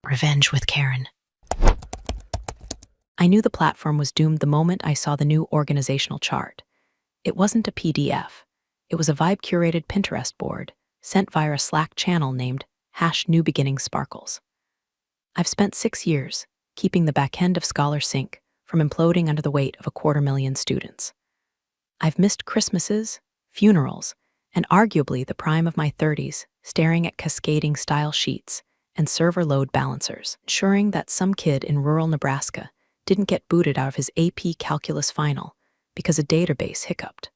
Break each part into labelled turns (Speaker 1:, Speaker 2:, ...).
Speaker 1: Revenge with Karen.
Speaker 2: I knew the platform was doomed the moment I saw the new organizational chart. It wasn't a PDF. It was a vibe-curated Pinterest board sent via a Slack channel named #NewBeginningsSparkles. I've spent 6 years keeping the backend of ScholarSync from imploding under the weight of 250,000 students. I've missed Christmases, funerals, and arguably the prime of my 30s staring at cascading style sheets and server load balancers, ensuring that some kid in rural Nebraska didn't get booted out of his AP Calculus final because a database hiccuped.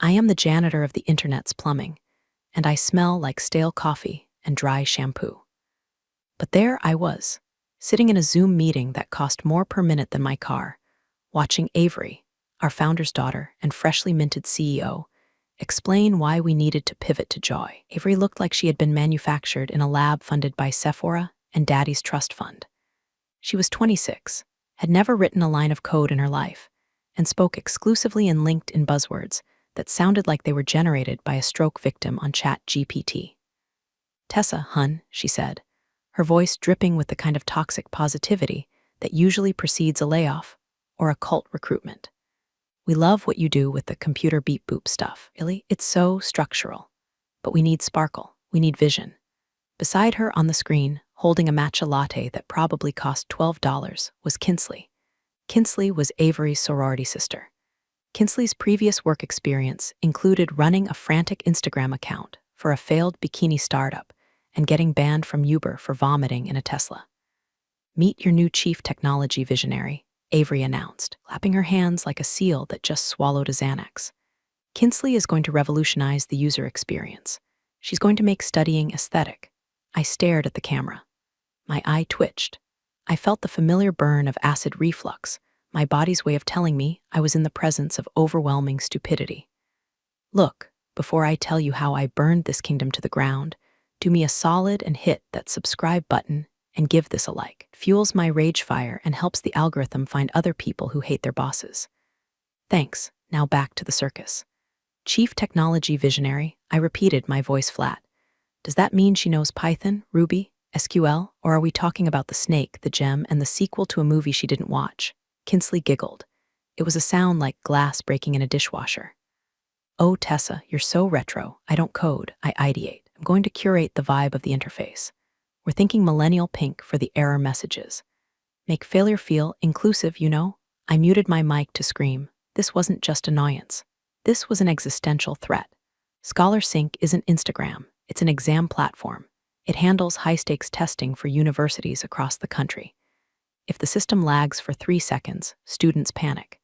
Speaker 2: I am the janitor of the internet's plumbing, and I smell like stale coffee and dry shampoo. But there I was, sitting in a Zoom meeting that cost more per minute than my car, watching Avery, our founder's daughter and freshly minted CEO, explain why we needed to pivot to Joy. Avery looked like she had been manufactured in a lab funded by Sephora and Daddy's trust fund. She was 26, had never written a line of code in her life, and spoke exclusively in LinkedIn buzzwords that sounded like they were generated by a stroke victim on ChatGPT. "Tessa, hun," she said, her voice dripping with the kind of toxic positivity that usually precedes a layoff or a cult recruitment. "We love what you do with the computer beep boop stuff. Really, it's so structural. But we need sparkle. We need vision." Beside her on the screen, holding a matcha latte that probably cost $12, was Kinsley. Kinsley was Avery's sorority sister. Kinsley's previous work experience included running a frantic Instagram account for a failed bikini startup and getting banned from Uber for vomiting in a Tesla. "Meet your new chief technology visionary," Avery announced, clapping her hands like a seal that just swallowed a Xanax. "Kinsley is going to revolutionize the user experience. She's going to make studying aesthetic." I stared at the camera. My eye twitched. I felt the familiar burn of acid reflux, my body's way of telling me I was in the presence of overwhelming stupidity. "Look, before I tell you how I burned this kingdom to the ground, do me a solid and hit that subscribe button and give this a like. It fuels my rage fire and helps the algorithm find other people who hate their bosses." "Thanks, now back to the circus." "Chief technology visionary," I repeated, my voice flat. "Does that mean she knows Python, Ruby, SQL, or are we talking about the snake, the gem, and the sequel to a movie she didn't watch?" Kinsley giggled. It was a sound like glass breaking in a dishwasher. "Oh, Tessa, you're so retro. I don't code, I ideate. I'm going to curate the vibe of the interface. We're thinking millennial pink for the error messages. Make failure feel inclusive, you know?" I muted my mic to scream. This wasn't just annoyance. This was an existential threat. ScholarSync isn't Instagram. It's an exam platform. It handles high-stakes testing for universities across the country. If the system lags for 3 seconds, students panic.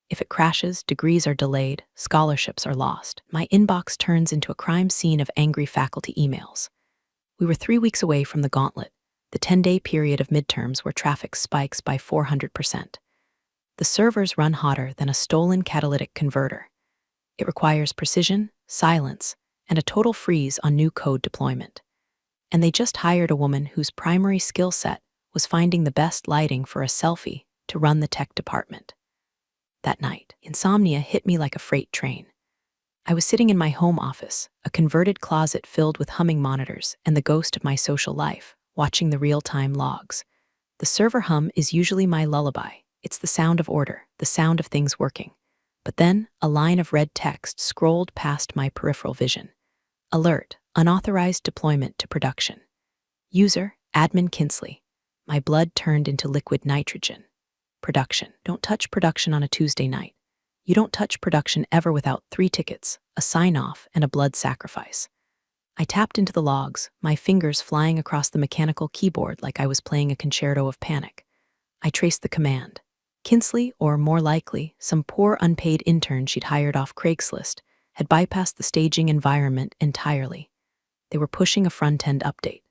Speaker 2: If it crashes, degrees are delayed, scholarships are lost. My inbox turns into a crime scene of angry faculty emails. We were 3 weeks away from the gauntlet, the 10-day period of midterms where traffic spikes by 400%. The servers run hotter than a stolen catalytic converter. It requires precision, silence, and a total freeze on new code deployment. And they just hired a woman whose primary skill set was finding the best lighting for a selfie to run the tech department. That night, insomnia hit me like a freight train. I was sitting in my home office, a converted closet filled with humming monitors and the ghost of my social life, watching the real-time logs. The server hum is usually my lullaby. It's the sound of order, the sound of things working. But then, a line of red text scrolled past my peripheral vision. "Alert, unauthorized deployment to production. User, admin Kinsley." My blood turned into liquid nitrogen. Production. Don't touch production on a Tuesday night. You don't touch production ever without 3 tickets, a sign-off, and a blood sacrifice. I tapped into the logs, my fingers flying across the mechanical keyboard like I was playing a concerto of panic. I traced the command. Kinsley, or more likely, some poor unpaid intern she'd hired off Craigslist, had bypassed the staging environment entirely. They were pushing a front-end update.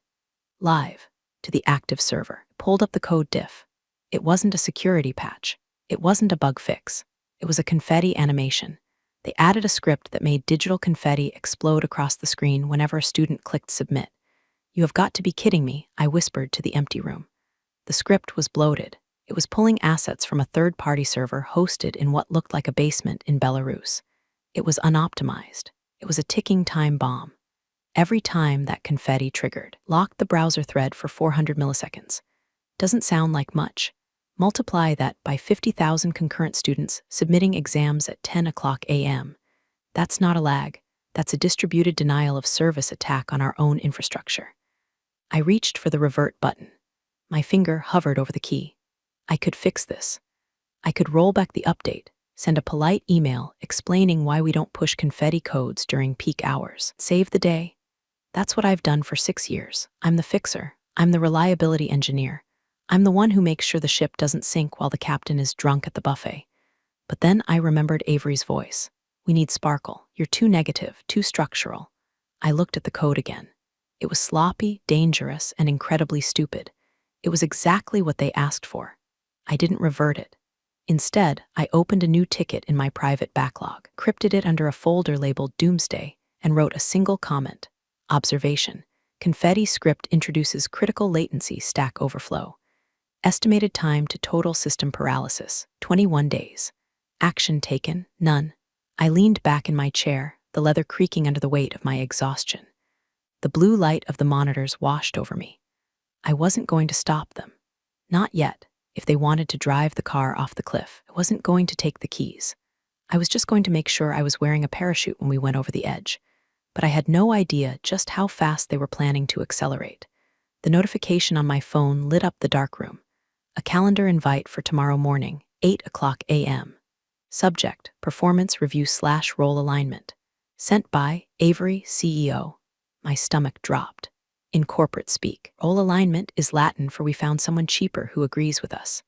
Speaker 2: Live, to the active server. Pulled up the code diff. It wasn't a security patch. It wasn't a bug fix. It was a confetti animation. They added a script that made digital confetti explode across the screen whenever a student clicked submit. "You have got to be kidding me," I whispered to the empty room. The script was bloated. It was pulling assets from a third-party server hosted in what looked like a basement in Belarus. It was unoptimized. It was a ticking time bomb. Every time that confetti triggered, locked the browser thread for 400 milliseconds. Doesn't sound like much. Multiply that by 50,000 concurrent students submitting exams at 10 o'clock a.m. That's not a lag. That's a distributed denial of service attack on our own infrastructure. I reached for the revert button. My finger hovered over the key. I could fix this. I could roll back the update, send a polite email explaining why we don't push confetti codes during peak hours. Save the day. That's what I've done for 6 years. I'm the fixer. I'm the reliability engineer. I'm the one who makes sure the ship doesn't sink while the captain is drunk at the buffet. But then I remembered Avery's voice. We need sparkle. You're too negative, too structural. I looked at the code again. It was sloppy, dangerous, and incredibly stupid. It was exactly what they asked for. I didn't revert it. Instead, I opened a new ticket in my private backlog, crypted it under a folder labeled Doomsday, and wrote a single comment. Observation. Confetti script introduces critical latency stack overflow. Estimated time to total system paralysis, 21 days. Action taken, none. I leaned back in my chair, the leather creaking under the weight of my exhaustion. The blue light of the monitors washed over me. I wasn't going to stop them. Not yet. If they wanted to drive the car off the cliff, I wasn't going to take the keys. I was just going to make sure I was wearing a parachute when we went over the edge. But I had no idea just how fast they were planning to accelerate. The notification on my phone lit up the darkroom. A calendar invite for tomorrow morning, 8 o'clock a.m. Subject, performance review/role alignment. Sent by Avery, CEO. My stomach dropped. In corporate speak, role alignment is Latin for we found someone cheaper who agrees with us.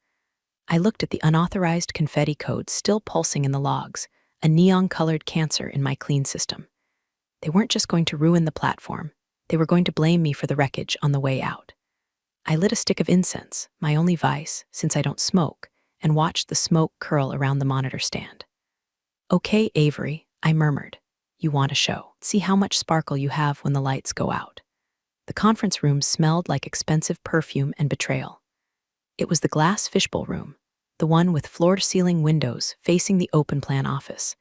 Speaker 2: I looked at the unauthorized confetti code still pulsing in the logs, a neon-colored cancer in my clean system. They weren't just going to ruin the platform, they were going to blame me for the wreckage on the way out. I lit a stick of incense, my only vice, since I don't smoke, and watched the smoke curl around the monitor stand. Okay, Avery, I murmured. You want a show. See how much sparkle you have when the lights go out. The conference room smelled like expensive perfume and betrayal. It was the glass fishbowl room, the one with floor-to-ceiling windows facing the open-plan office.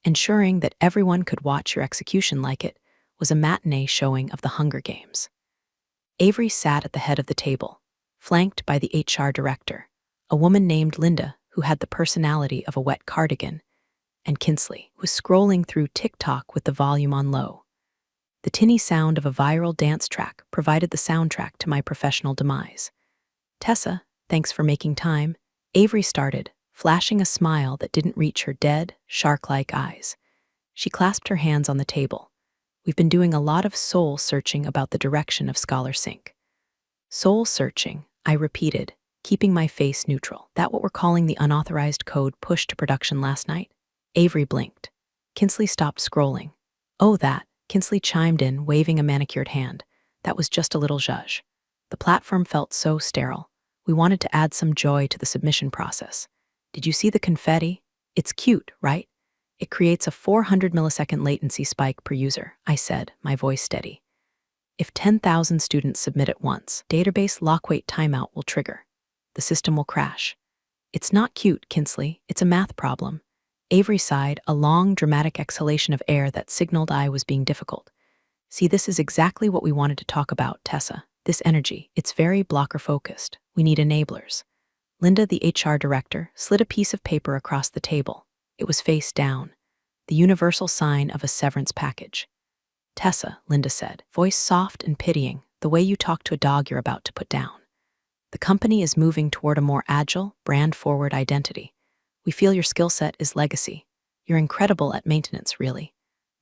Speaker 2: Ensuring that everyone could watch your execution like it was a matinee showing of the Hunger Games. Avery sat at the head of the table, flanked by the HR director, a woman named Linda who had the personality of a wet cardigan, and Kinsley, who was scrolling through TikTok with the volume on low. The tinny sound of a viral dance track provided the soundtrack to my professional demise. Tessa, thanks for making time, Avery started, flashing a smile that didn't reach her dead, shark-like eyes. She clasped her hands on the table. We've been doing a lot of soul-searching about the direction of ScholarSync. Soul-searching, I repeated, keeping my face neutral. That what we're calling the unauthorized code pushed to production last night? Avery blinked. Kinsley stopped scrolling. Oh, that. Kinsley chimed in, waving a manicured hand. That was just a little zhuzh. The platform felt so sterile. We wanted to add some joy to the submission process. Did you see the confetti? It's cute, right? It creates a 400 millisecond latency spike per user, I said, my voice steady. If 10,000 students submit at once, database lock-wait timeout will trigger. The system will crash. It's not cute, Kinsley. It's a math problem. Avery sighed, a long, dramatic exhalation of air that signaled I was being difficult. See, this is exactly what we wanted to talk about, Tessa. This energy, it's very blocker-focused. We need enablers. Linda, the HR director, slid a piece of paper across the table. It was face down, the universal sign of a severance package. Tessa, Linda said, voice soft and pitying, the way you talk to a dog you're about to put down. The company is moving toward a more agile, brand-forward identity. We feel your skill set is legacy. You're incredible at maintenance, really.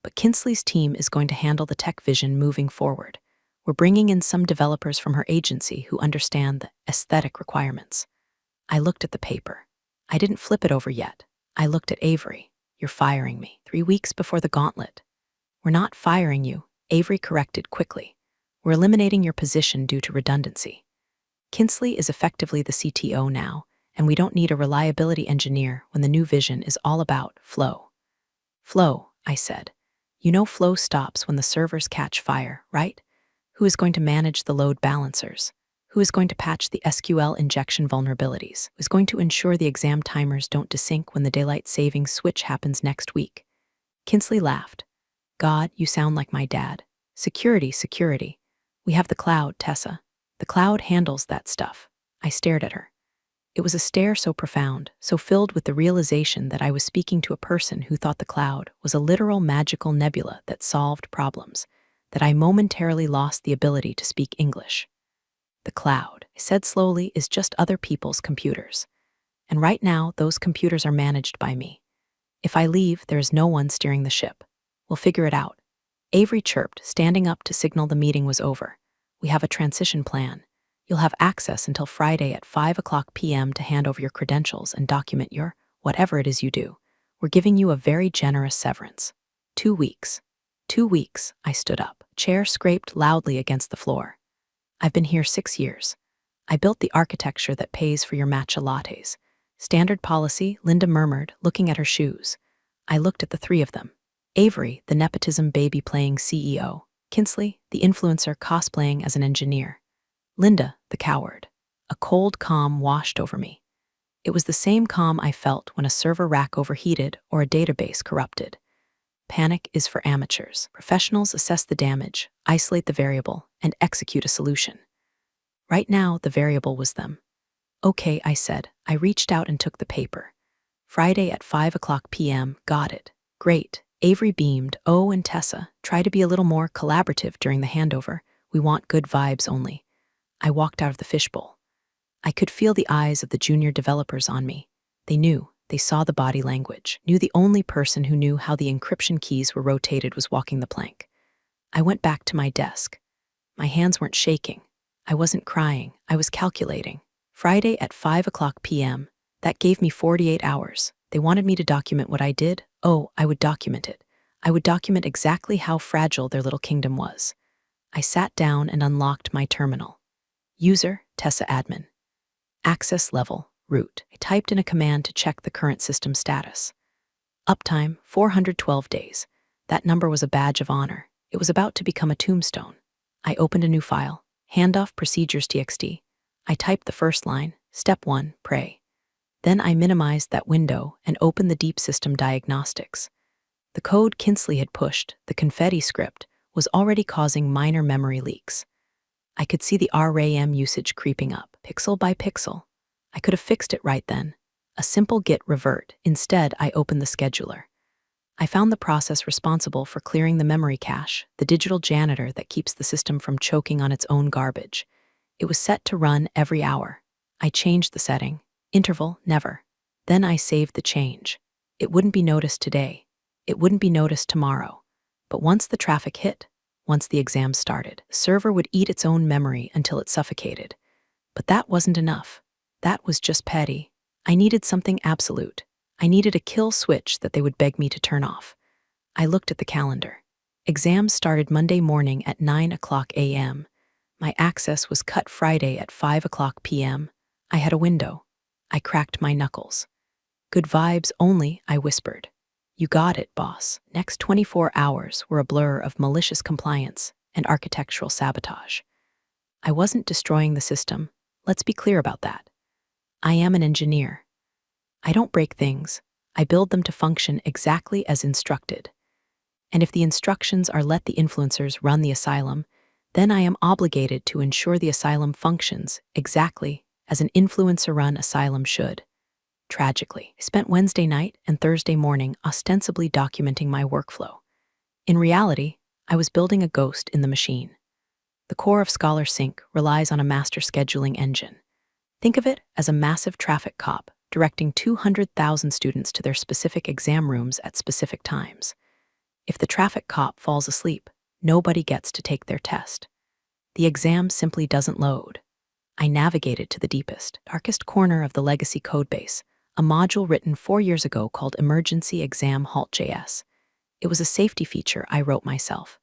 Speaker 2: But Kinsley's team is going to handle the tech vision moving forward. We're bringing in some developers from her agency who understand the aesthetic requirements. I looked at the paper. I didn't flip it over yet. I looked at Avery. You're firing me. 3 weeks before the gauntlet. We're not firing you, Avery corrected quickly. We're eliminating your position due to redundancy. Kinsley is effectively the CTO now, and we don't need a reliability engineer when the new vision is all about flow. Flow, I said. You know flow stops when the servers catch fire, right? Who is going to manage the load balancers? Who is going to patch the SQL injection vulnerabilities? Who is going to ensure the exam timers don't desync when the daylight savings switch happens next week? Kinsley laughed. God, you sound like my dad. Security, security. We have the cloud, Tessa. The cloud handles that stuff. I stared at her. It was a stare so profound, so filled with the realization that I was speaking to a person who thought the cloud was a literal magical nebula that solved problems, that I momentarily lost the ability to speak English. The cloud, I said slowly, is just other people's computers. And right now, those computers are managed by me. If I leave, there is no one steering the ship. We'll figure it out. Avery chirped, standing up to signal the meeting was over. We have a transition plan. You'll have access until Friday at 5 p.m. to hand over your credentials and document your whatever it is you do. We're giving you a very generous severance. 2 weeks. 2 weeks, I stood up. Chair scraped loudly against the floor. I've been here 6 years. I built the architecture that pays for your matcha lattes. Standard policy, Linda murmured, looking at her shoes. I looked at the three of them. Avery, the nepotism baby-playing CEO. Kinsley, the influencer cosplaying as an engineer. Linda, the coward. A cold calm washed over me. It was the same calm I felt when a server rack overheated or a database corrupted. Panic is for amateurs. Professionals assess the damage, isolate the variable, and execute a solution. Right now, the variable was them. Okay, I said. I reached out and took the paper. Friday at 5 p.m., got it. Great. Avery beamed. Oh, and Tessa, try to be a little more collaborative during the handover. We want good vibes only. I walked out of the fishbowl. I could feel the eyes of the junior developers on me. They knew. They saw the body language, knew the only person who knew how the encryption keys were rotated was walking the plank. I went back to my desk. My hands weren't shaking. I wasn't crying. I was calculating. Friday at 5 p.m. That gave me 48 hours. They wanted me to document what I did. Oh, I would document it. I would document exactly how fragile their little kingdom was. I sat down and unlocked my terminal. User, Tessa admin. Access level, root. I typed in a command to check the current system status. Uptime, 412 days. That number was a badge of honor. It was about to become a tombstone. I opened a new file, handoff procedures.txt. I typed the first line, step 1, pray. Then I minimized that window and opened the deep system diagnostics. The code Kinsley had pushed, the confetti script, was already causing minor memory leaks. I could see the RAM usage creeping up, pixel by pixel. I could have fixed it right then. A simple git revert. Instead, I opened the scheduler. I found the process responsible for clearing the memory cache, the digital janitor that keeps the system from choking on its own garbage. It was set to run every hour. I changed the setting. Interval, never. Then I saved the change. It wouldn't be noticed today. It wouldn't be noticed tomorrow. But once the traffic hit, once the exam started, the server would eat its own memory until it suffocated. But that wasn't enough. That was just petty. I needed something absolute. I needed a kill switch that they would beg me to turn off. I looked at the calendar. Exams started Monday morning at 9 a.m. My access was cut Friday at 5 p.m. I had a window. I cracked my knuckles. Good vibes only, I whispered. You got it, boss. Next 24 hours were a blur of malicious compliance and architectural sabotage. I wasn't destroying the system. Let's be clear about that. I am an engineer. I don't break things. I build them to function exactly as instructed. And if the instructions are let the influencers run the asylum, then I am obligated to ensure the asylum functions exactly as an influencer-run asylum should. Tragically, I spent Wednesday night and Thursday morning ostensibly documenting my workflow. In reality, I was building a ghost in the machine. The core of Scholar Sync relies on a master scheduling engine. Think of it as a massive traffic cop directing 200,000 students to their specific exam rooms at specific times. If the traffic cop falls asleep, nobody gets to take their test. The exam simply doesn't load. I navigated to the deepest, darkest corner of the legacy codebase, a module written 4 years ago called Emergency Exam Halt.js. It was a safety feature I wrote myself.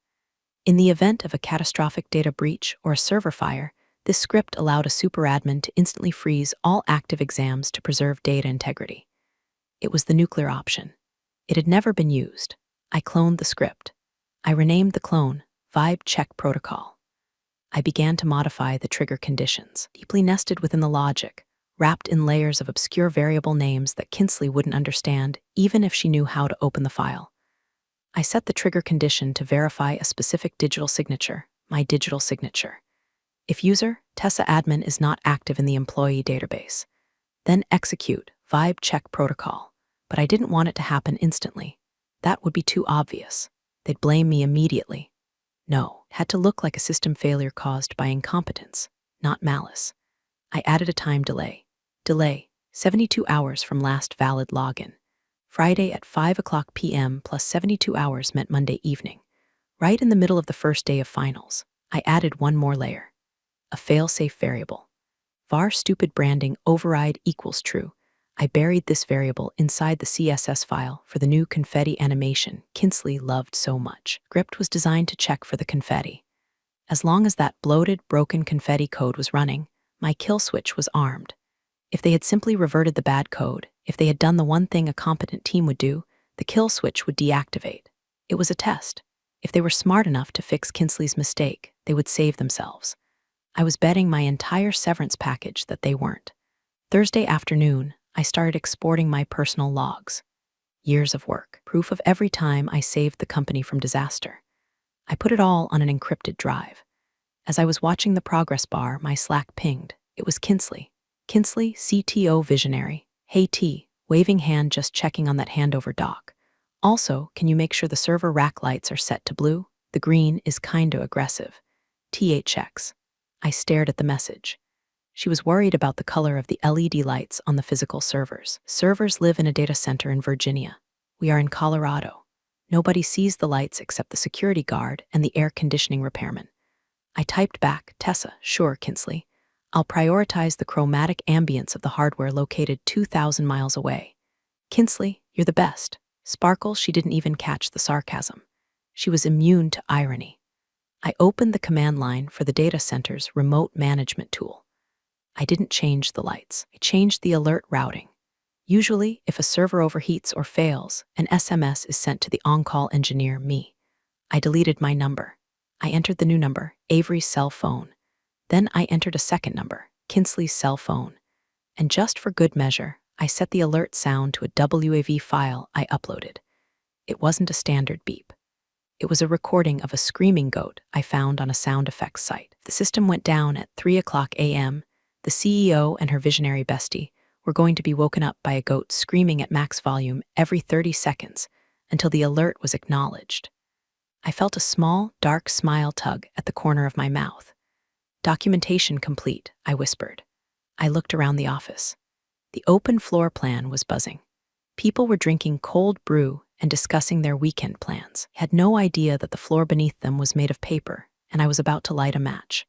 Speaker 2: In the event of a catastrophic data breach or a server fire, this script allowed a superadmin to instantly freeze all active exams to preserve data integrity. It was the nuclear option. It had never been used. I cloned the script. I renamed the clone Vibe Check Protocol. I began to modify the trigger conditions, deeply nested within the logic, wrapped in layers of obscure variable names that Kinsley wouldn't understand, even if she knew how to open the file. I set the trigger condition to verify a specific digital signature, my digital signature. If user, Tessa admin is not active in the employee database, then execute vibe check protocol. But I didn't want it to happen instantly. That would be too obvious. They'd blame me immediately. No, it had to look like a system failure caused by incompetence, not malice. I added a time delay. Delay, 72 hours from last valid login. Friday at 5:00 p.m. plus 72 hours meant Monday evening. Right in the middle of the first day of finals, I added one more layer. A fail-safe variable. var stupid branding override equals true. I buried this variable inside the CSS file for the new confetti animation Kinsley loved so much. Script was designed to check for the confetti. As long as that bloated, broken confetti code was running, my kill switch was armed. If they had simply reverted the bad code, if they had done the one thing a competent team would do, the kill switch would deactivate. It was a test. If they were smart enough to fix Kinsley's mistake, they would save themselves. I was betting my entire severance package that they weren't. Thursday afternoon, I started exporting my personal logs. Years of work, proof of every time I saved the company from disaster. I put it all on an encrypted drive. As I was watching the progress bar, my Slack pinged. It was Kinsley. Kinsley, CTO visionary. Hey T, waving hand just checking on that handover doc. Also, can you make sure the server rack lights are set to blue? The green is kinda aggressive. THX. I stared at the message. She was worried about the color of the LED lights on the physical servers. Servers live in a data center in Virginia. We are in Colorado. Nobody sees the lights except the security guard and the air conditioning repairman. I typed back, Tessa, sure, Kinsley. I'll prioritize the chromatic ambience of the hardware located 2,000 miles away. Kinsley, you're the best. Sparkle, she didn't even catch the sarcasm. She was immune to irony. I opened the command line for the data center's remote management tool. I didn't change the lights. I changed the alert routing. Usually, if a server overheats or fails, an SMS is sent to the on-call engineer, me. I deleted my number. I entered the new number, Avery's cell phone. Then I entered a second number, Kinsley's cell phone. And just for good measure, I set the alert sound to a WAV file I uploaded. It wasn't a standard beep. It was a recording of a screaming goat I found on a sound effects site. The system went down at 3:00 a.m. The CEO and her visionary bestie were going to be woken up by a goat screaming at max volume every 30 seconds until the alert was acknowledged. I felt a small, dark smile tug at the corner of my mouth. Documentation complete, I whispered. I looked around the office. The open floor plan was buzzing. People were drinking cold brew and discussing their weekend plans. I had no idea that the floor beneath them was made of paper, and I was about to light a match.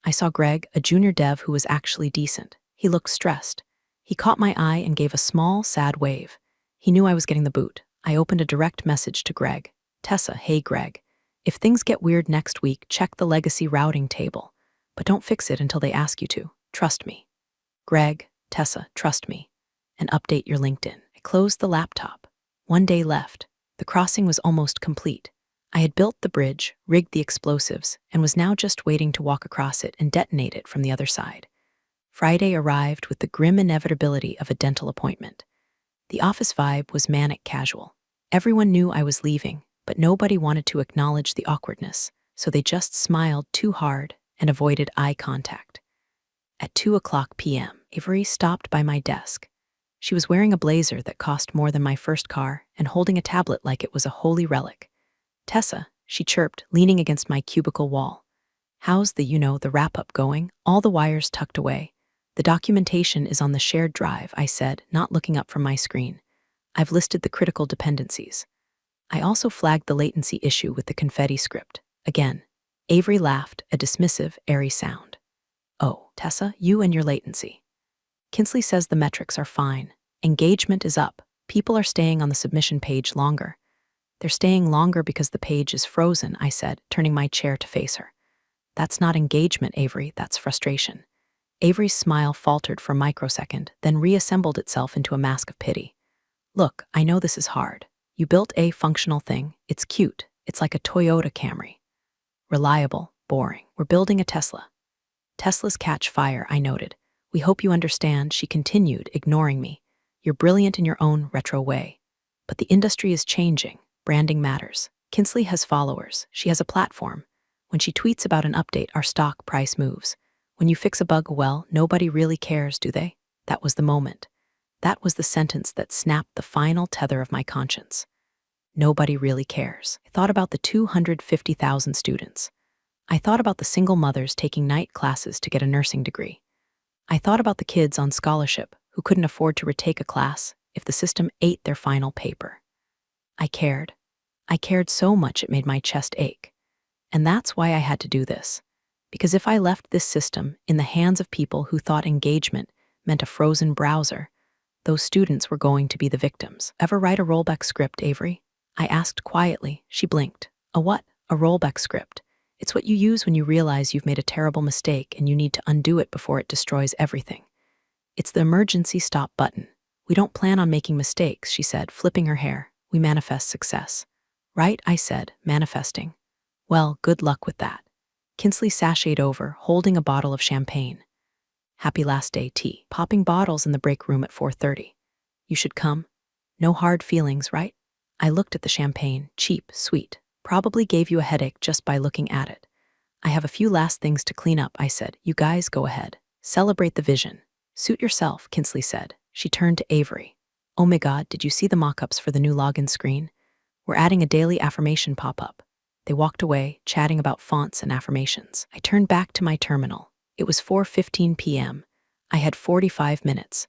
Speaker 2: I saw Greg, a junior dev who was actually decent. He looked stressed. He caught my eye and gave a small, sad wave. He knew I was getting the boot. I opened a direct message to Greg. Tessa, hey Greg. If things get weird next week, check the legacy routing table. But don't fix it until they ask you to. Trust me. Greg, Tessa, trust me. And update your LinkedIn. I closed the laptop. 1 day left. The crossing was almost complete. I had built the bridge, rigged the explosives, and was now just waiting to walk across it and detonate it from the other side. Friday arrived with the grim inevitability of a dental appointment. The office vibe was manic casual. Everyone knew I was leaving, but nobody wanted to acknowledge the awkwardness, so they just smiled too hard and avoided eye contact. At 2:00 p.m., Avery stopped by my desk. She was wearing a blazer that cost more than my first car and holding a tablet like it was a holy relic. Tessa, she chirped, leaning against my cubicle wall. How's the wrap-up going? All the wires tucked away. The documentation is on the shared drive, I said, not looking up from my screen. I've listed the critical dependencies. I also flagged the latency issue with the confetti script. Again, Avery laughed, a dismissive, airy sound. Oh, Tessa, you and your latency. Kinsley says the metrics are fine. Engagement is up. People are staying on the submission page longer. They're staying longer because the page is frozen, I said, turning my chair to face her. That's not engagement, Avery, that's frustration. Avery's smile faltered for a microsecond, then reassembled itself into a mask of pity. Look, I know this is hard. You built a functional thing. It's cute. It's like a Toyota Camry. Reliable, boring. We're building a Tesla. Teslas catch fire, I noted. We hope you understand, she continued, ignoring me. You're brilliant in your own retro way. But the industry is changing. Branding matters. Kinsley has followers. She has a platform. When she tweets about an update, our stock price moves. When you fix a bug, well, nobody really cares, do they? That was the moment. That was the sentence that snapped the final tether of my conscience. Nobody really cares. I thought about the 250,000 students. I thought about the single mothers taking night classes to get a nursing degree. I thought about the kids on scholarship who couldn't afford to retake a class if the system ate their final paper. I cared. I cared so much it made my chest ache. And that's why I had to do this. Because if I left this system in the hands of people who thought engagement meant a frozen browser, those students were going to be the victims. Ever write a rollback script, Avery? I asked quietly. She blinked. A what? A rollback script. It's what you use when you realize you've made a terrible mistake and you need to undo it before it destroys everything. It's the emergency stop button. We don't plan on making mistakes, she said, flipping her hair. We manifest success. Right, I said, manifesting. Well, good luck with that. Kinsley sashayed over, holding a bottle of champagne. Happy last day tea. Popping bottles in the break room at 4:30. You should come. No hard feelings, right? I looked at the champagne, cheap, sweet. Probably gave you a headache just by looking at it. I have a few last things to clean up, I said. You guys go ahead. Celebrate the vision. Suit yourself, Kinsley said. She turned to Avery. Oh my God, did you see the mock-ups for the new login screen? We're adding a daily affirmation pop-up. They walked away, chatting about fonts and affirmations. I turned back to my terminal. It was 4:15 p.m. I had 45 minutes.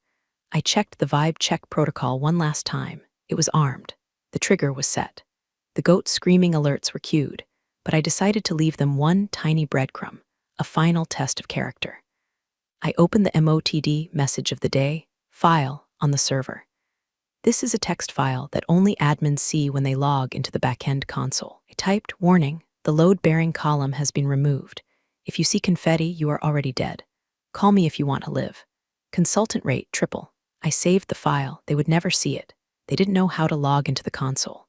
Speaker 2: I checked the Vibe check protocol one last time. It was armed. The trigger was set. The goat screaming alerts were queued, but I decided to leave them one tiny breadcrumb, a final test of character. I opened the MOTD message of the day, file, on the server. This is a text file that only admins see when they log into the backend console. I typed, warning, the load-bearing column has been removed. If you see confetti, you are already dead. Call me if you want to live. Consultant rate, triple. I saved the file. They would never see it. They didn't know how to log into the console.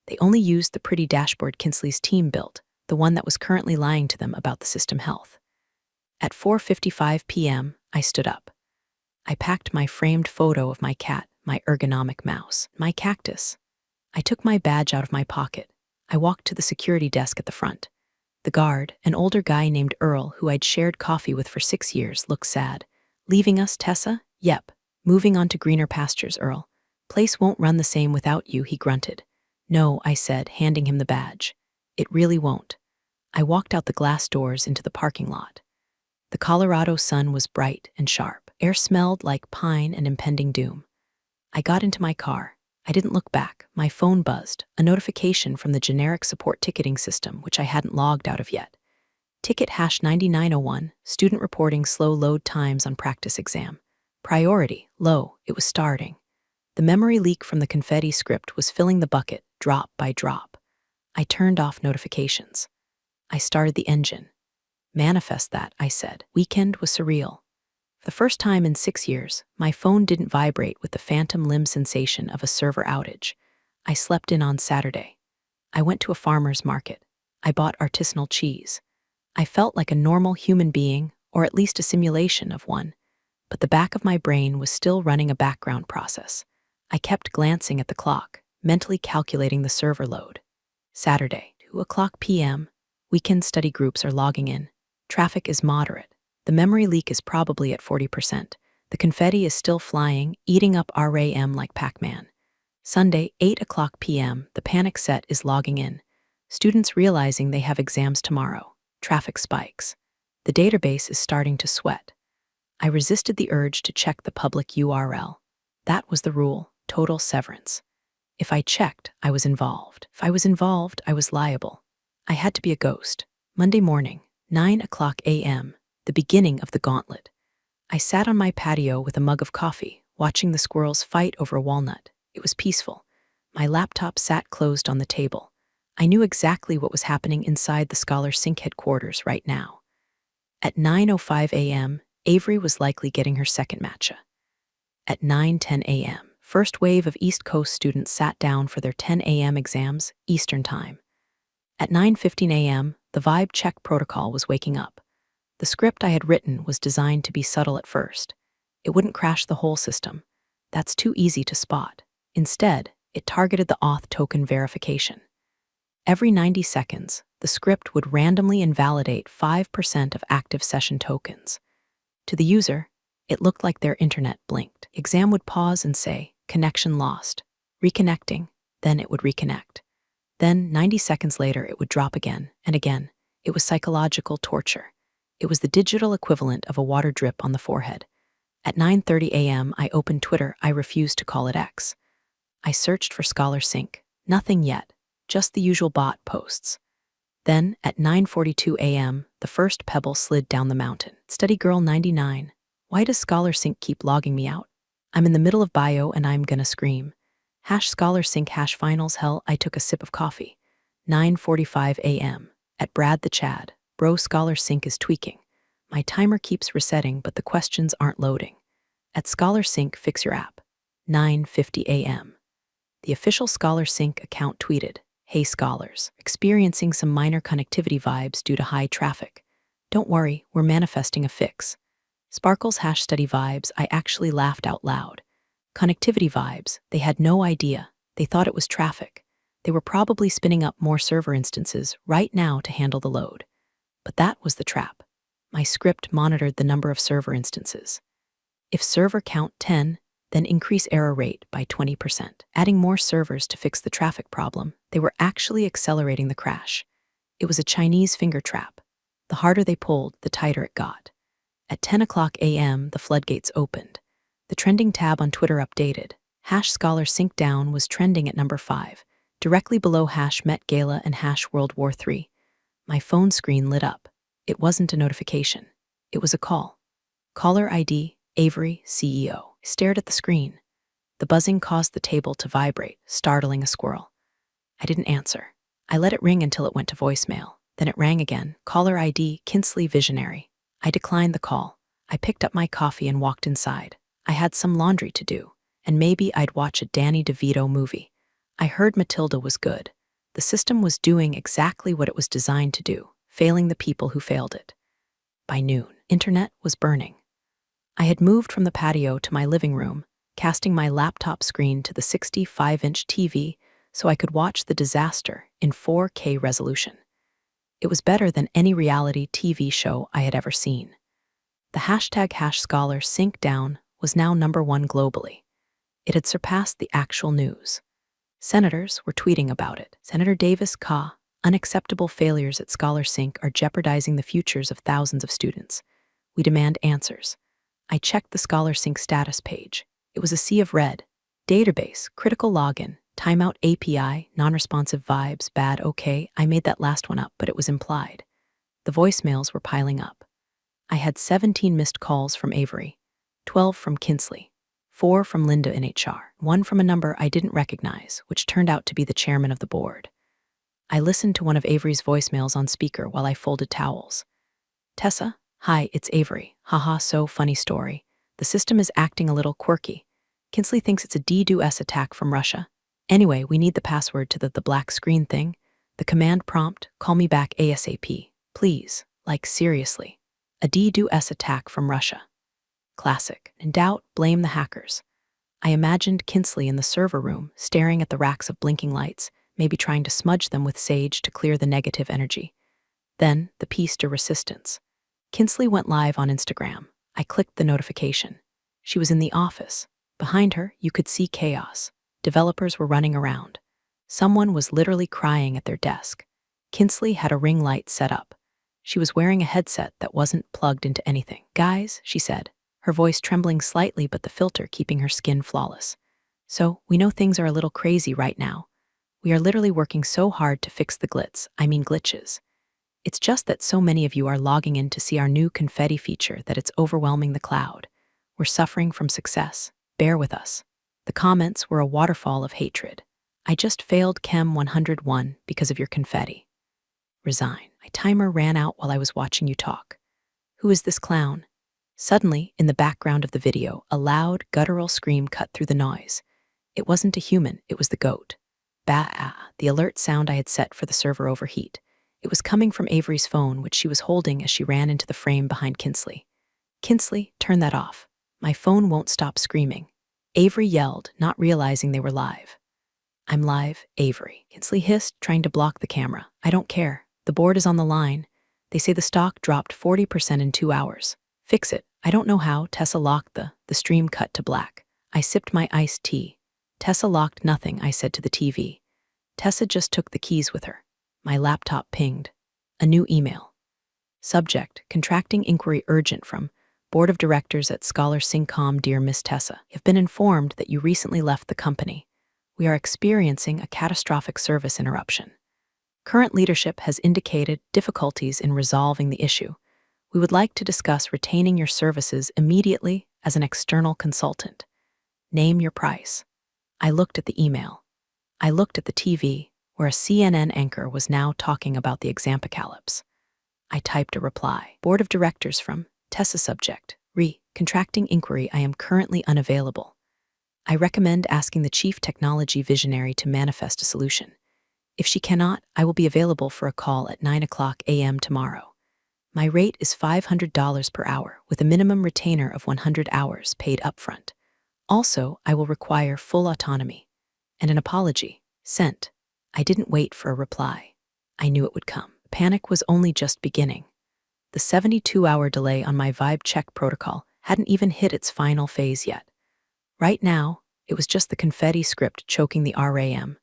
Speaker 2: They only used the pretty dashboard Kinsley's team built, the one that was currently lying to them about the system health. At 4:55 p.m., I stood up. I packed my framed photo of my cat, my ergonomic mouse, my cactus. I took my badge out of my pocket. I walked to the security desk at the front. The guard, an older guy named Earl, who I'd shared coffee with for 6 years, looked sad. Leaving us, Tessa? Yep. Moving on to greener pastures, Earl. Place won't run the same without you, he grunted. No, I said, handing him the badge. It really won't. I walked out the glass doors into the parking lot. The Colorado sun was bright and sharp. Air smelled like pine and impending doom. I got into my car. I didn't look back. My phone buzzed, a notification from the generic support ticketing system, which I hadn't logged out of yet. Ticket #9901, student reporting slow load times on practice exam. Priority, low, it was starting. The memory leak from the confetti script was filling the bucket, drop by drop. I turned off notifications. I started the engine. Manifest that, I said. Weekend was surreal. For the first time in 6 years, my phone didn't vibrate with the phantom limb sensation of a server outage. I slept in on Saturday. I went to a farmer's market. I bought artisanal cheese. I felt like a normal human being, or at least a simulation of one, but the back of my brain was still running a background process. I kept glancing at the clock, mentally calculating the server load. Saturday, 2:00 p.m., weekend study groups are logging in. Traffic is moderate. The memory leak is probably at 40%. The confetti is still flying, eating up RAM like Pac-Man. Sunday, 8:00 p.m., the panic set is logging in. Students realizing they have exams tomorrow. Traffic spikes. The database is starting to sweat. I resisted the urge to check the public URL. That was the rule, total severance. If I checked, I was involved. If I was involved, I was liable. I had to be a ghost. Monday morning, 9:00 a.m., the beginning of the gauntlet. I sat on my patio with a mug of coffee, watching the squirrels fight over a walnut. It was peaceful. My laptop sat closed on the table. I knew exactly what was happening inside the Scholar Sync headquarters right now. At 9:05 a.m., Avery was likely getting her second matcha. At 9:10 a.m., first wave of East Coast students sat down for their 10 a.m. exams, Eastern Time. At 9:15 a.m., the Vibe check protocol was waking up. The script I had written was designed to be subtle at first. It wouldn't crash the whole system. That's too easy to spot. Instead, It targeted the auth token verification. Every 90 seconds, the script would randomly invalidate 5% of active session tokens. To the user, it looked like their internet blinked. Exam would pause and say, "Connection lost." Reconnecting, then it would reconnect. Then, 90 seconds later, it would drop again and again. It was psychological torture. It was the digital equivalent of a water drip on the forehead. At 9:30 a.m., I opened Twitter. I refused to call it X. I searched for Scholar Sync. Nothing yet, just the usual bot posts. Then, at 9:42 a.m., the first pebble slid down the mountain. Study Girl 99. Why does Scholar Sync keep logging me out? I'm in the middle of bio and I'm gonna scream. Scholar Sync #finals. Hell, I took a sip of coffee. 9:45 a.m. At Brad the Chad. Bro, Scholar Sync is tweaking. My timer keeps resetting, but the questions aren't loading. At Scholar Sync, fix your app. 9:50 a.m. The official Scholar Sync account tweeted, "Hey scholars, experiencing some minor connectivity vibes due to high traffic. Don't worry, we're manifesting a fix." Sparkle's #study vibes. I actually laughed out loud. Connectivity vibes, they had no idea. They thought it was traffic. They were probably spinning up more server instances right now to handle the load. But that was the trap. My script monitored the number of server instances. If server count 10, then increase error rate by 20%. Adding more servers to fix the traffic problem, they were actually accelerating the crash. It was a Chinese finger trap. The harder they pulled, the tighter it got. At 10 o'clock a.m., the floodgates opened. The trending tab on Twitter updated. #Scholar Sync down was trending at number 5, directly below #Met Gala and #World War III. My phone screen lit up. It wasn't a notification. It was a call. Caller ID, Avery, CEO. I stared at the screen. The buzzing caused the table to vibrate, startling a squirrel. I didn't answer. I let it ring until it went to voicemail. Then it rang again. Caller ID, Kinsley Visionary. I declined the call. I picked up my coffee and walked inside. I had some laundry to do, and maybe I'd watch a Danny DeVito movie. I heard Matilda was good. The system was doing exactly what it was designed to do, failing the people who failed it. By noon, internet was burning. I had moved from the patio to my living room, casting my laptop screen to the 65-inch TV so I could watch the disaster in 4K resolution. It was better than any reality TV show I had ever seen. The #Scholar Sync down was now number 1 globally. It had surpassed the actual news. Senators were tweeting about it. Senator Davis Ka, "Unacceptable failures at Scholar Sync are jeopardizing the futures of thousands of students. We demand answers." I checked the Scholar Sync status page. It was a sea of red. Database, critical login, timeout API, non-responsive vibes, bad, okay. I made that last one up, but it was implied. The voicemails were piling up. I had 17 missed calls from Avery, 12 from Kinsley, 4 from Linda in HR, 1 from a number I didn't recognize, which turned out to be the chairman of the board. I listened to one of Avery's voicemails on speaker while I folded towels. "Tessa, hi, it's Avery. Haha, so funny story. The system is acting a little quirky. Kinsley thinks it's a DDoS attack from Russia. Anyway, we need the password to the black screen thing. The command prompt, call me back ASAP. Please, like seriously. A DDoS attack from Russia." Classic. In doubt, blame the hackers. I imagined Kinsley in the server room, staring at the racks of blinking lights, maybe trying to smudge them with sage to clear the negative energy. Then, the piece de resistance. Kinsley went live on Instagram. I clicked the notification. She was in the office. Behind her, you could see chaos. Developers were running around. Someone was literally crying at their desk. Kinsley had a ring light set up. She was wearing a headset that wasn't plugged into anything. "Guys," she said, her voice trembling slightly but the filter keeping her skin flawless. "So, we know things are a little crazy right now. We are literally working so hard to fix the glitches. It's just that so many of you are logging in to see our new confetti feature that it's overwhelming the cloud. We're suffering from success. Bear with us." The comments were a waterfall of hatred. "I just failed Chem 101 because of your confetti. Resign. My timer ran out while I was watching you talk. Who is this clown?" Suddenly, in the background of the video, a loud, guttural scream cut through the noise. It wasn't a human, it was the goat. Bah! The alert sound I had set for the server overheat. It was coming from Avery's phone, which she was holding as she ran into the frame behind Kinsley. "Kinsley, turn that off. My phone won't stop screaming." Avery yelled, not realizing they were live. I'm live, Avery. Kinsley hissed, trying to block the camera. I don't care. The board is on the line. They say the stock dropped 40% in 2 hours. Fix it. I don't know how. Tessa locked the stream cut to black. I sipped my iced tea. Tessa locked nothing, I said to the TV. Tessa just took the keys with her. My laptop pinged. A new email. Subject, contracting inquiry urgent from Board of Directors at Scholar Syncom. Dear Miss Tessa, you have been informed that you recently left the company. We are experiencing a catastrophic service interruption. Current leadership has indicated difficulties in resolving the issue. We would like to discuss retaining your services immediately as an external consultant. Name your price. I looked at the email. I looked at the TV, where a CNN anchor was now talking about the exampacalypse. I typed a reply. Board of Directors from Tessa. Subject, contracting inquiry. I am currently unavailable. I recommend asking the Chief Technology Visionary to manifest a solution. If she cannot, I will be available for a call at 9:00 a.m. tomorrow. My rate is $500 per hour, with a minimum retainer of 100 hours paid upfront. Also, I will require full autonomy. And an apology. Sent. I didn't wait for a reply. I knew it would come. Panic was only just beginning. The 72-hour delay on my Vibe check protocol hadn't even hit its final phase yet. Right now, it was just the confetti script choking the RAM.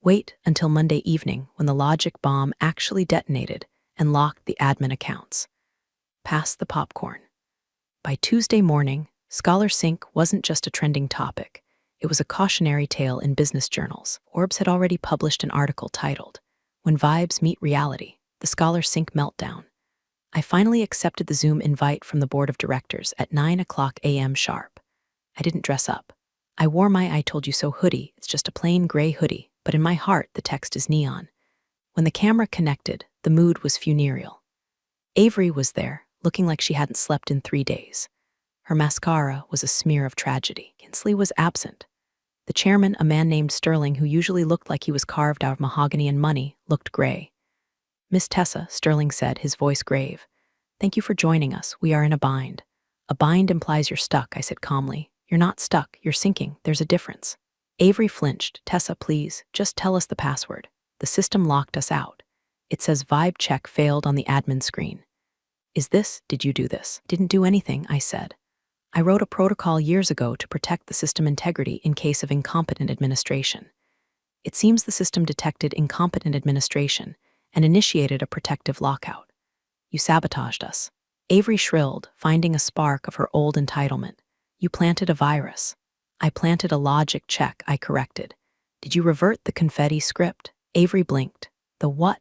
Speaker 2: Wait until Monday evening when the logic bomb actually detonated and locked the admin accounts. Pass the popcorn. By Tuesday morning, Scholar Sync wasn't just a trending topic. It was a cautionary tale in business journals. Forbes had already published an article titled, When Vibes Meet Reality, the Scholar Sync Meltdown. I finally accepted the Zoom invite from the Board of Directors at 9:00 a.m. sharp. I didn't dress up. I wore my I Told You So hoodie. It's just a plain gray hoodie, but in my heart the text is neon. When the camera connected, the mood was funereal. Avery was there, looking like she hadn't slept in 3 days. Her mascara was a smear of tragedy. Kinsley was absent. The chairman, a man named Sterling, who usually looked like he was carved out of mahogany and money, looked gray. Miss Tessa, Sterling said, his voice grave. Thank you for joining us. We are in a bind. A bind implies you're stuck, I said calmly. You're not stuck. You're sinking. There's a difference. Avery flinched. Tessa, please, just tell us the password. The system locked us out. It says Vibe check failed on the admin screen. Did you do this? Didn't do anything, I said. I wrote a protocol years ago to protect the system integrity in case of incompetent administration. It seems the system detected incompetent administration and initiated a protective lockout. You sabotaged us. Avery shrilled, finding a spark of her old entitlement. You planted a virus. I planted a logic check, I corrected. Did you revert the confetti script? Avery blinked. The what?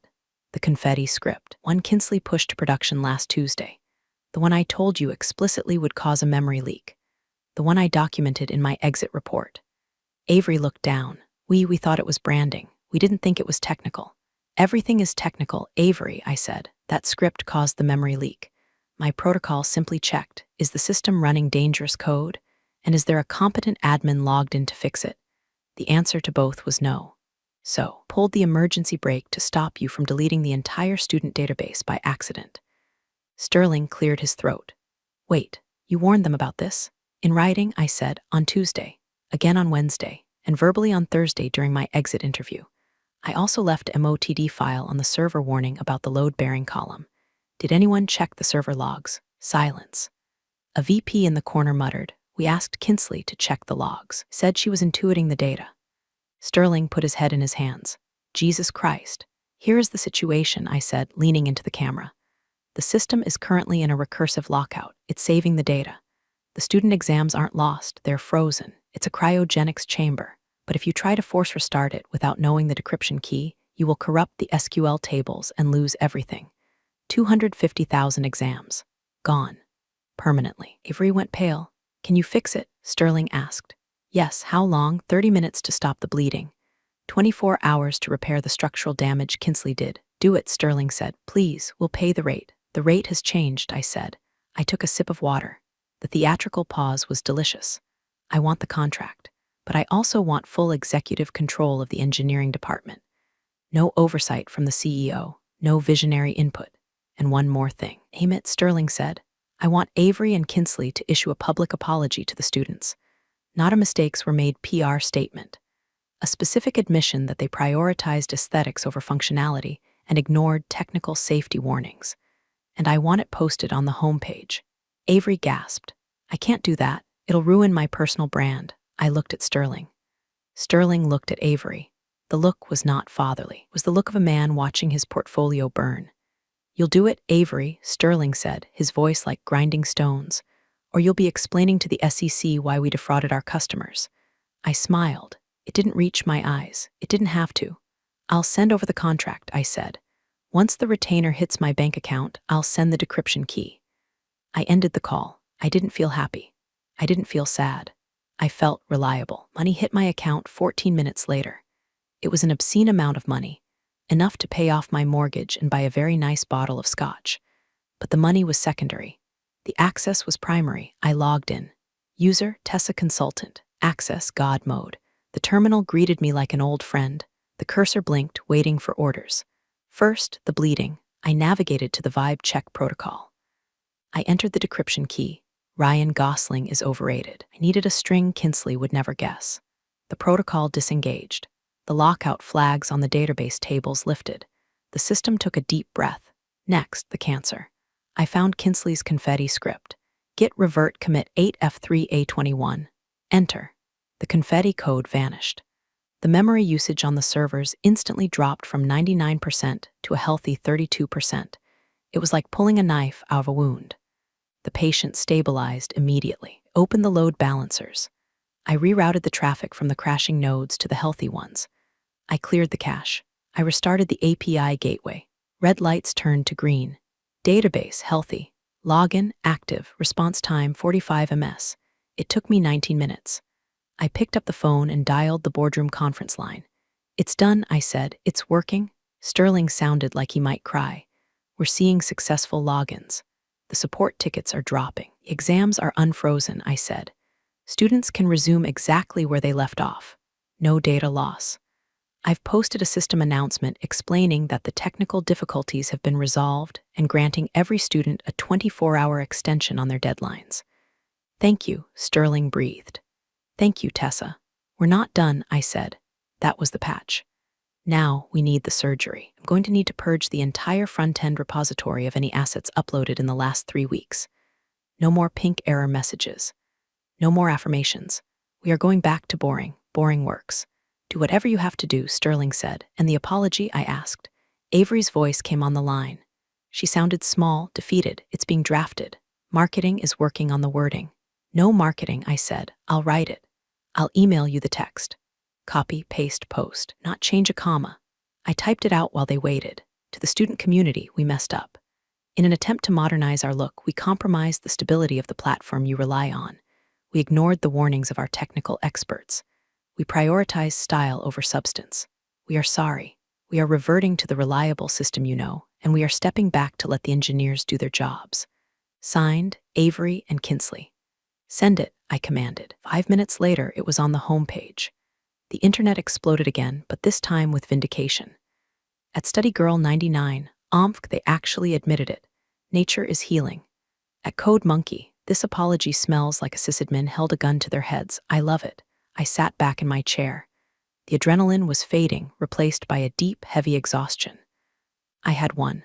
Speaker 2: The confetti script. One Kinsley pushed to production last Tuesday. The one I told you explicitly would cause a memory leak. The one I documented in my exit report. Avery looked down. We thought it was branding. We didn't think it was technical. Everything is technical, Avery, I said. That script caused the memory leak. My protocol simply checked, is the system running dangerous code? And is there a competent admin logged in to fix it? The answer to both was no. So, pulled the emergency brake to stop you from deleting the entire student database by accident. Sterling cleared his throat. Wait, you warned them about this? In writing, I said, on Tuesday, again on Wednesday, and verbally on Thursday during my exit interview. I also left a MOTD file on the server warning about the load-bearing column. Did anyone check the server logs? Silence. A VP in the corner muttered. We asked Kinsley to check the logs. Said she was intuiting the data. Sterling put his head in his hands. Jesus Christ. Here is the situation, I said, leaning into the camera. The system is currently in a recursive lockout. It's saving the data. The student exams aren't lost. They're frozen. It's a cryogenics chamber. But if you try to force restart it without knowing the decryption key, you will corrupt the SQL tables and lose everything. 250,000 exams. Gone. Permanently. Avery went pale. Can you fix it? Sterling asked. Yes, how long? 30 minutes to stop the bleeding. 24 hours to repair the structural damage Kinsley did. Do it, Sterling said. Please, we'll pay the rate. The rate has changed, I said. I took a sip of water. The theatrical pause was delicious. I want the contract, but I also want full executive control of the engineering department. No oversight from the CEO, no visionary input. And one more thing. Aim it, Sterling said. I want Avery and Kinsley to issue a public apology to the students. Not a mistakes were made PR statement. a specific admission that they prioritized aesthetics over functionality and ignored technical safety warnings. And I want it posted on the homepage. Avery gasped. I can't do that. It'll ruin my personal brand. I looked at Sterling. Sterling looked at Avery. The look was not fatherly. It was the look of a man watching his portfolio burn. You'll do it, Avery, Sterling said, his voice like grinding stones. Or you'll be explaining to the SEC why we defrauded our customers. I smiled. It didn't reach my eyes. It didn't have to. I'll send over the contract, I said. Once the retainer hits my bank account, I'll send the decryption key. I ended the call. I didn't feel happy. I didn't feel sad. I felt reliable. Money hit my account 14 minutes later. It was an obscene amount of money, enough to pay off my mortgage and buy a very nice bottle of scotch. But the money was secondary. The access was primary. I logged in. User, Tessa Consultant. Access, God mode. The terminal greeted me like an old friend. The cursor blinked, waiting for orders. First, the bleeding. I navigated to the Vibe check protocol. I entered the decryption key. Ryan Gosling is overrated. I needed a string Kinsley would never guess. The protocol disengaged. The lockout flags on the database tables lifted. The system took a deep breath. Next, the cancer. I found Kinsley's confetti script. Git revert commit 8F3A21. Enter. The confetti code vanished. The memory usage on the servers instantly dropped from 99% to a healthy 32%. It was like pulling a knife out of a wound. The patient stabilized immediately. Opened the load balancers. I rerouted the traffic from the crashing nodes to the healthy ones. I cleared the cache. I restarted the API gateway. Red lights turned to green. Database healthy. Login active. Response time 45 ms. It took me 19 minutes. I picked up the phone and dialed the boardroom conference line. It's done, I said. It's working. Sterling sounded like he might cry. We're seeing successful logins. The support tickets are dropping. Exams are unfrozen, I said. Students can resume exactly where they left off. No data loss. I've posted a system announcement explaining that the technical difficulties have been resolved and granting every student a 24-hour extension on their deadlines. Thank you, Sterling breathed. Thank you, Tessa. We're not done, I said. That was the patch. Now we need the surgery. I'm going to need to purge the entire front-end repository of any assets uploaded in the last 3 weeks. No more pink error messages. No more affirmations. We are going back to boring. Boring works. Do whatever you have to do, Sterling said, and the apology I asked. Avery's voice came on the line. She sounded small, defeated. It's being drafted. Marketing is working on the wording. No marketing, I said. I'll write it. I'll email you the text. Copy, paste, post. Not change a comma. I typed it out while they waited. To the student community, we messed up. In an attempt to modernize our look, we compromised the stability of the platform you rely on. We ignored the warnings of our technical experts. We prioritized style over substance. We are sorry. We are reverting to the reliable system you know, and we are stepping back to let the engineers do their jobs. Signed, Avery and Kinsley. Send it, I commanded. 5 minutes later, it was on the homepage. The internet exploded again, but this time with vindication. At Study Girl 99, OMFG, they actually admitted it. Nature is healing. At Code Monkey, this apology smells like a sysadmin held a gun to their heads. I love it. I sat back in my chair. The adrenaline was fading, replaced by a deep, heavy exhaustion. I had won.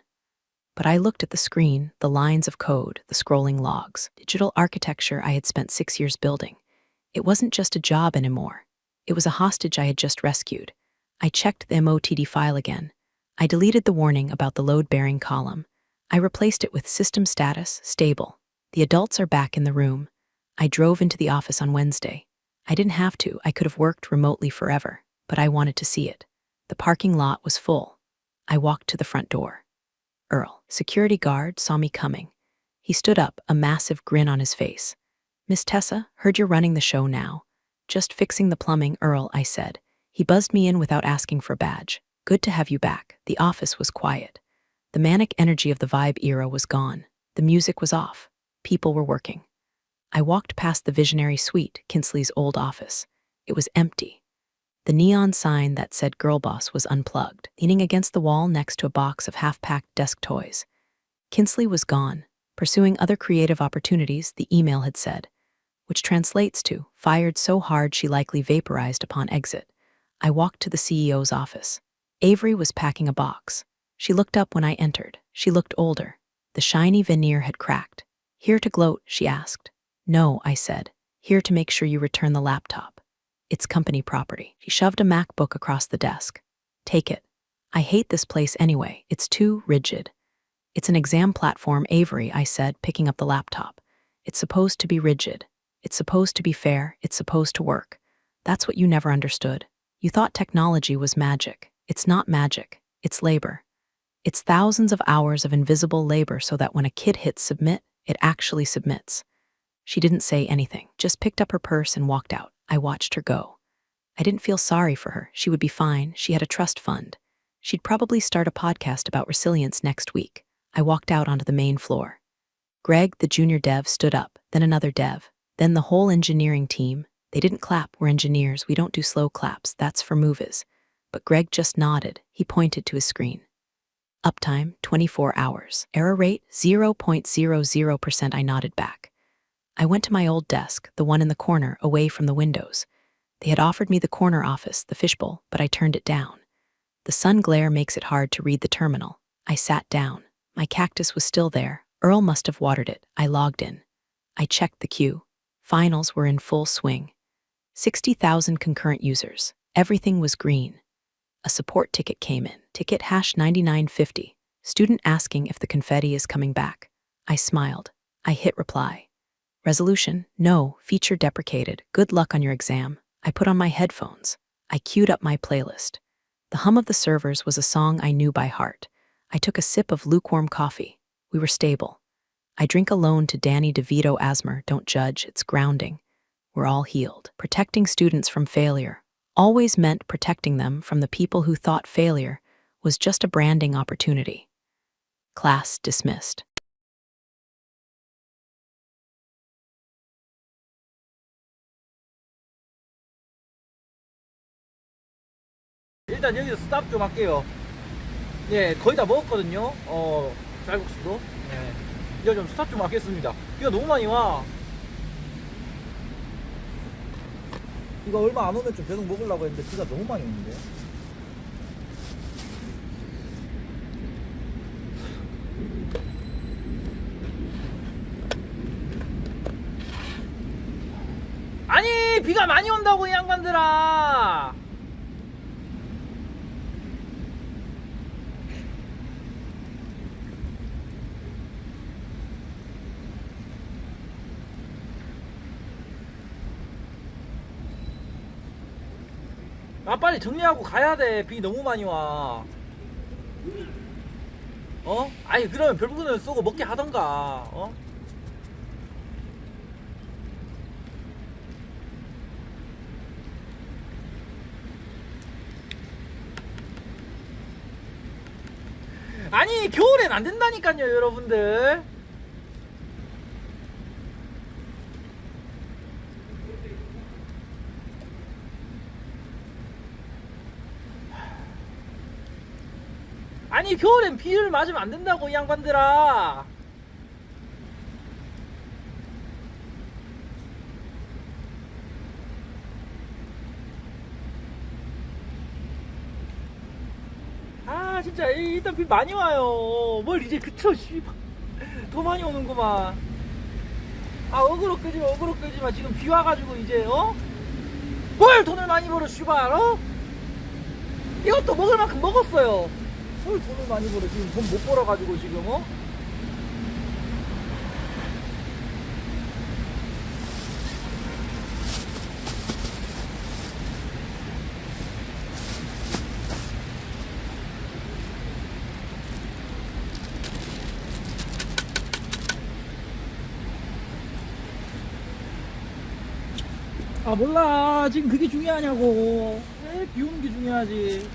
Speaker 2: But I looked at the screen, the lines of code, the scrolling logs, digital architecture I had spent 6 years building. It wasn't just a job anymore. It was a hostage I had just rescued. I checked the MOTD file again. I deleted the warning about the load-bearing column. I replaced it with system status, stable. The adults are back in the room. I drove into the office on Wednesday. I didn't have to. I could have worked remotely forever, but I wanted to see it. The parking lot was full. I walked to the front door. Earl, security guard, saw me coming. He stood up, a massive grin on his face. Miss Tessa, heard you're running the show now. Just fixing the plumbing, Earl, I said. He buzzed me in without asking for a badge. Good to have you back. The office was quiet. The manic energy of the Vibe era was gone. The music was off. People were working. I walked past the visionary suite, Kinsley's old office. It was empty. The neon sign that said Girl Boss was unplugged, leaning against the wall next to a box of half-packed desk toys. Kinsley was gone, pursuing other creative opportunities, the email had said, which translates to, fired so hard she likely vaporized upon exit. I walked to the CEO's office. Avery was packing a box. She looked up when I entered. She looked older. The shiny veneer had cracked. "Here to gloat?" she asked. "No," I said. "Here to make sure you return the laptop. It's company property." She shoved a MacBook across the desk. "Take it. I hate this place anyway. It's too rigid." "It's an exam platform, Avery," I said, picking up the laptop. "It's supposed to be rigid. It's supposed to be fair. It's supposed to work. That's what you never understood. You thought technology was magic. It's not magic. It's labor. It's thousands of hours of invisible labor so that when a kid hits submit, it actually submits." She didn't say anything, just picked up her purse and walked out. I watched her go. I didn't feel sorry for her. She would be fine. She had a trust fund. She'd probably start a podcast about resilience next week. I walked out onto the main floor. Greg, the junior dev, stood up, then another dev, then the whole engineering team. They didn't clap. We're engineers. We don't do slow claps. That's for movies. But Greg just nodded. He pointed to his screen. Uptime, 24 hours. Error rate, 0.00%. I nodded back. I went to my old desk, the one in the corner, away from the windows. They had offered me the corner office, the fishbowl, but I turned it down. The sun glare makes it hard to read the terminal. I sat down. My cactus was still there. Earl must have watered it. I logged in. I checked the queue. Finals were in full swing. 60,000 concurrent users. Everything was green. A support ticket came in. Ticket #9950. Student asking if the confetti is coming back. I smiled. I hit reply. Resolution: no, feature deprecated. Good luck on your exam. I put on my headphones. I queued up my playlist. The hum of the servers was a song I knew by heart. I took a sip of lukewarm coffee. We were stable. I drink alone to Danny DeVito Asthma. Don't judge, it's grounding. We're all healed. Protecting students from failure always meant protecting them from the people who thought failure was just a branding opportunity. Class dismissed.
Speaker 1: 일단 여기서 스탑 좀 할게요. 예, 거의 다 먹었거든요. 쌀국수도. 예. 이제 좀 스탑 좀 하겠습니다. 비가 너무 많이 와. 이거 얼마 안 오면 좀 계속 먹으려고 했는데 비가 너무 많이 오는데. 아니, 비가 많이 온다고, 이 양반들아. 아, 빨리 정리하고 가야 돼. 비 너무 많이 와. 아니, 그러면 별부분을 쏘고 먹게 하던가. 아니, 겨울엔 안 된다니까요, 여러분들. 아니, 겨울엔 비를 맞으면 안 된다고, 이 양반들아. 아, 진짜 일단 비 많이 와요. 뭘 이제 그쳐, 씨발. 더 많이 오는구만. 아, 어그로 끄지마. 지금 비 와가지고 이제 뭘 돈을 많이 벌어, 씨발. 이것도 먹을 만큼 먹었어요. 뭘 돈을 많이 벌어. 지금 돈 못 벌어가지고 지금 아, 몰라. 지금 그게 중요하냐고. 왜 비 오는 게 중요하지.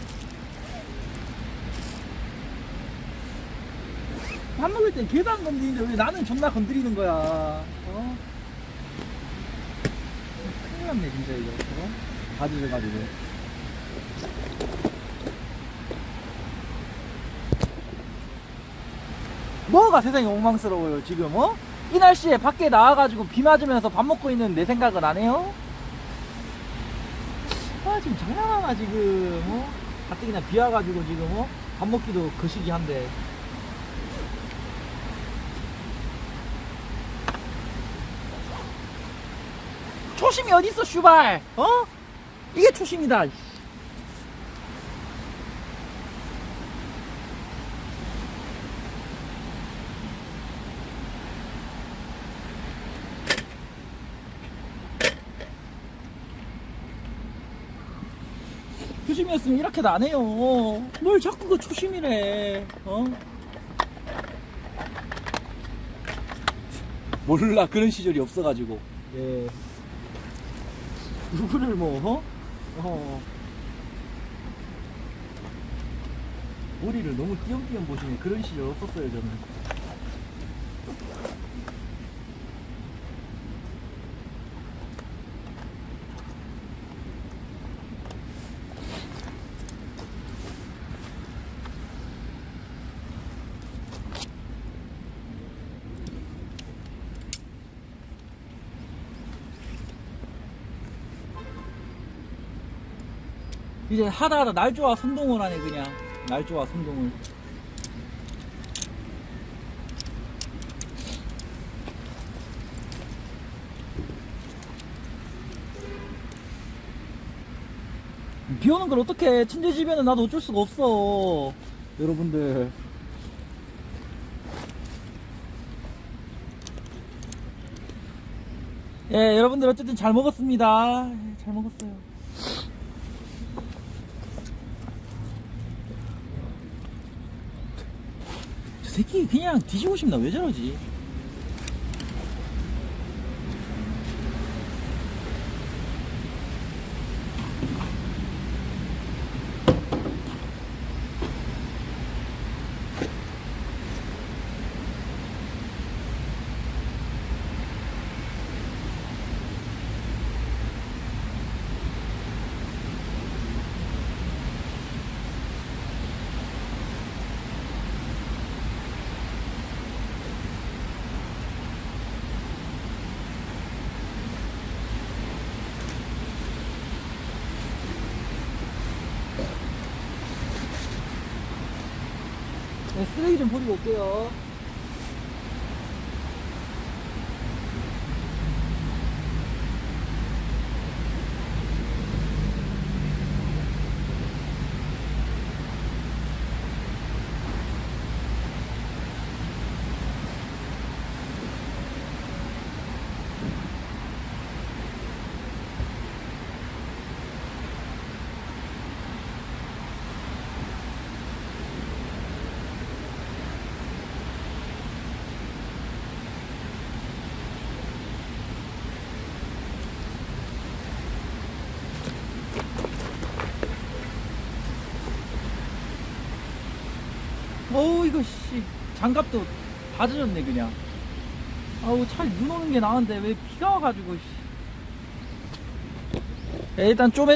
Speaker 1: 밥 먹을 땐 걔도 안 건드리는데 왜 나는 존나 건드리는 거야. 큰일 났네 진짜 이거. 다 젖어가지고. 뭐가 세상이 엉망스러워요 지금. 이 날씨에 밖에 나와가지고 비 맞으면서 밥 먹고 있는 내 생각은 안 해요? 아 지금 장난하나 지금 가뜩이나 비 와가지고 지금 밥 먹기도 거시기 한데. 초심이 어딨어 슈발 이게 초심이다. 초심이었으면 이렇게도 안 해요. 뭘 자꾸 그 초심이래. 몰라 그런 시절이 없어가지고. 예. 누구를 머리를 너무 띄엄띄엄 보시네. 그런 시절 없었어요 저는. 이제 하다 날 좋아 선동을 하네 그냥. 날 좋아 선동을. 비 오는 걸 어떡해. 친제집에는 나도 어쩔 수가 없어 여러분들. 예 여러분들 어쨌든 잘 먹었습니다. 잘 먹었어요. 저 새끼 그냥 뒤지고 싶나 왜 저러지. 네, 쓰레기 좀 버리고 올게요. 어우 이거 씨 장갑도 다 젖었네 그냥. 아우 차라리 눈 오는 게 나은데 왜 비가 와가지고 씨. 예, 일단 좀